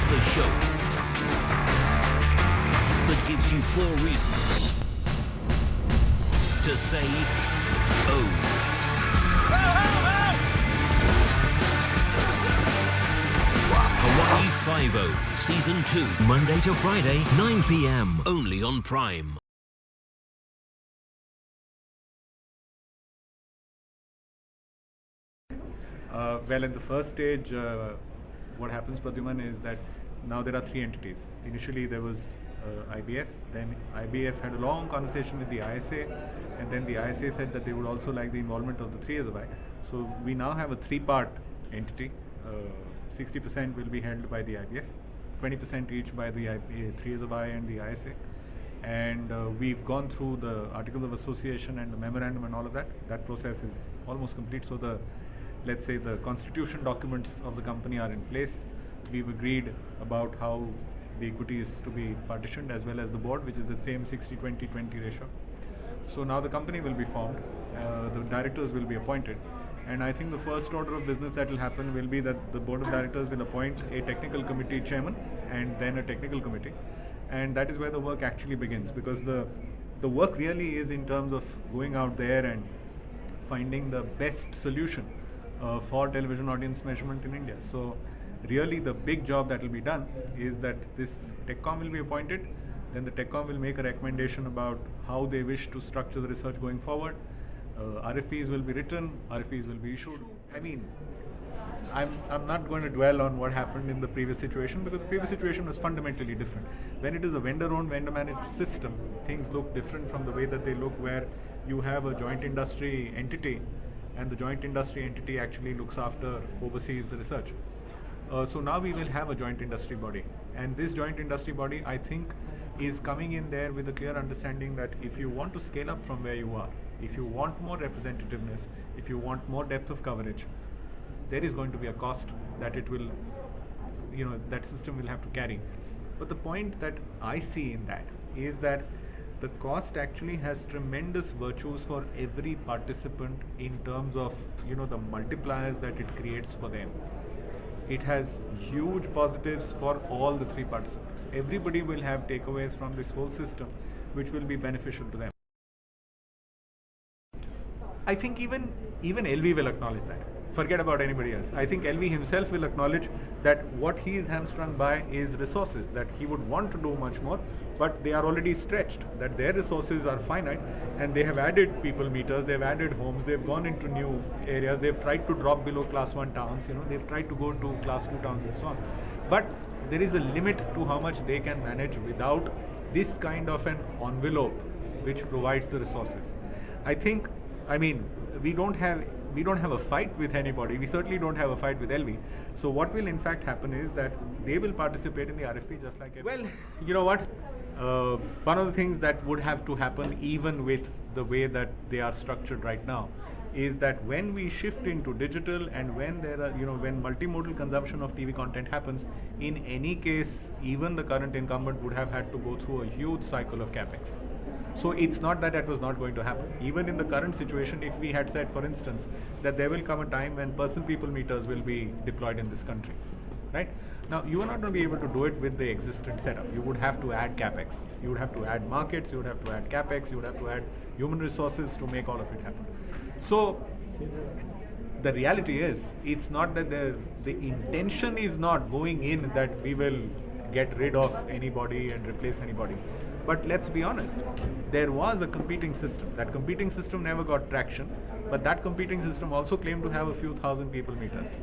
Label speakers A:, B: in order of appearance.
A: It's the show that gives you 4 reasons to say oh. Hawaii Five-0, Season 2, Monday to Friday, 9 p.m. only on Prime.
B: Well, in the first stage, what happens, Pradyuman, is that now there are 3 entities. Initially, there was IBF. Then IBF had a long conversation with the ISA, and then the ISA said that they would also like the involvement of the 3SOI. So we now have a 3-part entity. 60% will be held by the IBF, 20% each by the 3SOI and the ISA. And we've gone through the Articles of Association and the memorandum and all of that. That process is almost complete. So let's say the constitution documents of the company are in place. We've agreed about how the equity is to be partitioned, as well as the board, which is the same 60-20-20 ratio. So now the company will be formed, the directors will be appointed, and I think the first order of business that will happen will be that the board of directors will appoint a technical committee chairman and then a technical committee, and that is where the work actually begins, because the work really is in terms of going out there and finding the best solution for television audience measurement in India. So really the big job that will be done is that this TechCom will be appointed, then the TechCom will make a recommendation about how they wish to structure the research going forward. RFPs will be written, RFPs will be issued. I mean, I'm not going to dwell on what happened in the previous situation, because the previous situation was fundamentally different. When it is a vendor-owned, vendor-managed system, things look different from the way that they look where you have a joint industry entity, and the joint industry entity actually looks after, oversees the research. So now we will have a joint industry body, and this joint industry body, I think, is coming in there with a clear understanding that if you want to scale up from where you are, if you want more representativeness, if you want more depth of coverage, there is going to be a cost that it will, that system will have to carry. But the point that I see in that is that the cost actually has tremendous virtues for every participant in terms of, the multipliers that it creates for them. It has huge positives for all the 3 participants. Everybody will have takeaways from this whole system which will be beneficial to them. I think even LV will acknowledge that. Forget about anybody else. I think LV himself will acknowledge that what he is hamstrung by is resources, that he would want to do much more, but they are already stretched, that their resources are finite, and they have added people meters, they've added homes, they've gone into new areas, they've tried to drop below class 1 towns, they've tried to go to class 2 towns and so on. But there is a limit to how much they can manage without this kind of an envelope which provides the resources. We don't have a fight with anybody. We certainly don't have a fight with LV. So what will in fact happen is that they will participate in the RFP just like everyone. Well, you know what? One of the things that would have to happen, even with the way that they are structured right now, is that when we shift into digital and when there are, when multimodal consumption of TV content happens, in any case, even the current incumbent would have had to go through a huge cycle of capex. So it's not that it was not going to happen. Even in the current situation, if we had said, for instance, that there will come a time when person-people meters will be deployed in this country, right? Now, you are not going to be able to do it with the existing setup. You would have to add capex. You would have to add markets. You would have to add capex. You would have to add human resources to make all of it happen. So the reality is, it's not that the intention is not going in that we will get rid of anybody and replace anybody. But let's be honest, there was a competing system. That competing system never got traction, but that competing system also claimed to have a few thousand people meters.